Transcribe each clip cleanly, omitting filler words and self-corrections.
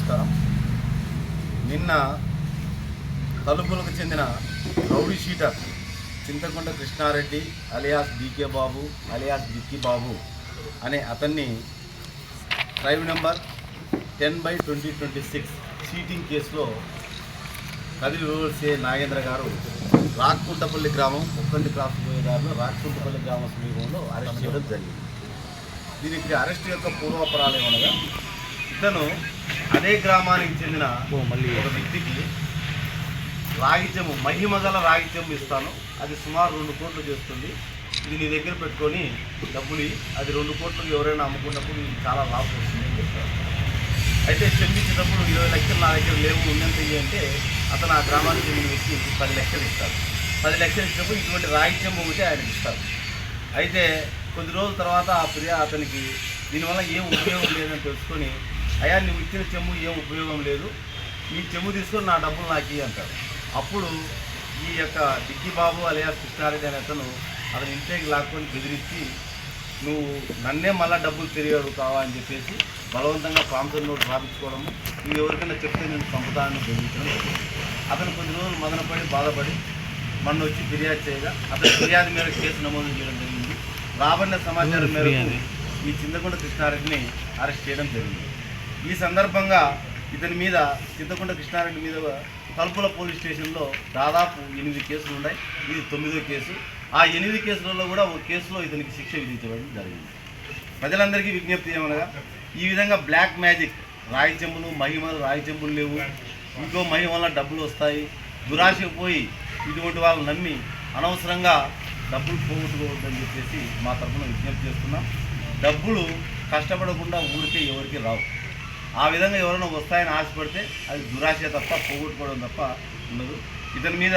నమస్కారం. నిన్న తలుపులకు చెందిన rowdy sheeter Chinthakonda Krishna Reddy alias DK Babu alias Dikki Babu అనే అతన్ని క్రైమ్ నెంబర్ 10/2026 చీటింగ్ కేసులో కదిరి రూరల్ సిఐ నాగేంద్ర గారు రాక్కుంటపల్లి గ్రామం ఉక్కండి క్రాస్ పోయేదారిలో రాక్కుంటపల్లి గ్రామం సమీపంలో అరెస్ట్ చేయడం జరిగింది. దీనికి అరెస్ట్ యొక్క పూర్వపరాలు ఏమనగా, ఇతను అదే గ్రామానికి చెందిన ఒక వ్యక్తికి రాగిత్యము మహిమగల రాగిత్యం ఇస్తాను, అది సుమారు 2 కోట్లు చేస్తుంది, ఇది నీ దగ్గర పెట్టుకొని డబ్బులు అది 2 కోట్లు ఎవరైనా అమ్ముకున్నప్పుడు నీకు చాలా లాభం వస్తుంది అని చెప్తారు. అయితే చెల్లించేటప్పుడు 20 లక్షలు నా దగ్గర లేవు, ఉన్నంత అంటే అతను ఆ గ్రామానికి చెందిన వ్యక్తి 10 లక్షలు ఇస్తారు. 10 లక్షలు ఇచ్చినప్పుడు ఇటువంటి రాగిత్యం ఒకటి ఆయనకి ఇస్తారు. అయితే కొద్ది రోజుల తర్వాత ఆ అతనికి దీనివల్ల ఏం ఉపయోగం లేదని తెలుసుకొని, అయ్యా నువ్వు ఇచ్చిన చెమ్ము ఏం ఉపయోగం లేదు, నీ చెమ్ము తీసుకొని నా డబ్బులు నాకు ఇవ్వు అంటారు. అప్పుడు ఈ యొక్క డిక్కీ బాబు అలియాస్ కృష్ణారెడ్డి అనే అతను ఇంటికి లాక్కొని బెదిరించి, నువ్వు నన్నే మళ్ళీ డబ్బులు తిరిగి అడుగుతావా అని చెప్పేసి బలవంతంగా ప్రాంతం నోటు రాపించుకోవడము, నువ్వు ఎవరికైనా చెప్తే నేను చంపుతానని బెదిరించడం జరిగింది. అతను కొద్ది రోజులు మదనపడి బాధపడి మొన్న వచ్చి ఫిర్యాదు చేయగా అతని ఫిర్యాదు మేరకు కేసు నమోదు చేయడం జరిగింది. రాబడిన సమాచారం మేరకు ఈ చింతకొండ కృష్ణారెడ్డిని అరెస్ట్ చేయడం జరిగింది. ఈ సందర్భంగా ఇతని మీద చింతకొండ కృష్ణారెడ్డి మీద తలుపుల పోలీస్ స్టేషన్లో దాదాపు 8 కేసులు ఉన్నాయి. ఇది 9వ కేసు. ఆ 8 కేసులలో కూడా ఒక కేసులో ఇతనికి శిక్ష విధించడం జరిగింది. ప్రజలందరికీ విజ్ఞప్తి ఏమనగా, ఈ విధంగా బ్లాక్ మ్యాజిక్ రాగి చెంబులు మహిమలు రాగి చెంబులు లేవు, ఇంకో మహిమ వల్ల డబ్బులు వస్తాయి, దురాశకు పోయి ఇటువంటి వాళ్ళు నమ్మి అనవసరంగా డబ్బులు పోగొట్టుకోవద్దని చెప్పేసి మా తరఫున విజ్ఞప్తి చేస్తున్నాం. డబ్బులు కష్టపడకుండా ఊరికే ఎవరికి రావు. ఆ విధంగా ఎవరైనా వస్తాయని ఆశపడితే అది దురాశ తప్ప పోగొట్టుకోవడం తప్ప ఉండదు. ఇతని మీద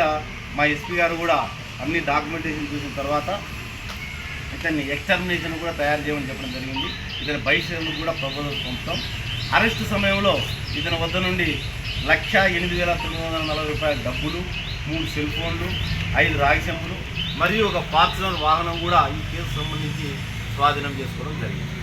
మా ఎస్పీ గారు కూడా అన్ని డాక్యుమెంటేషన్ చూసిన తర్వాత ఇతన్ని ఎక్స్టర్మినేషన్ కూడా తయారు చేయమని చెప్పడం జరిగింది. ఇతని బహిష్కరణకు కూడా ప్రపోజల్ పంపుతాం. అరెస్టు సమయంలో ఇతని వద్ద నుండి 1,08,940 రూపాయల డబ్బులు, 3 సెల్ ఫోన్లు, 5 రాగి చెంబులు మరియు ఒక ఫార్చునర్ వాహనం కూడా ఈ కేసు సంబంధించి స్వాధీనం చేసుకోవడం జరిగింది.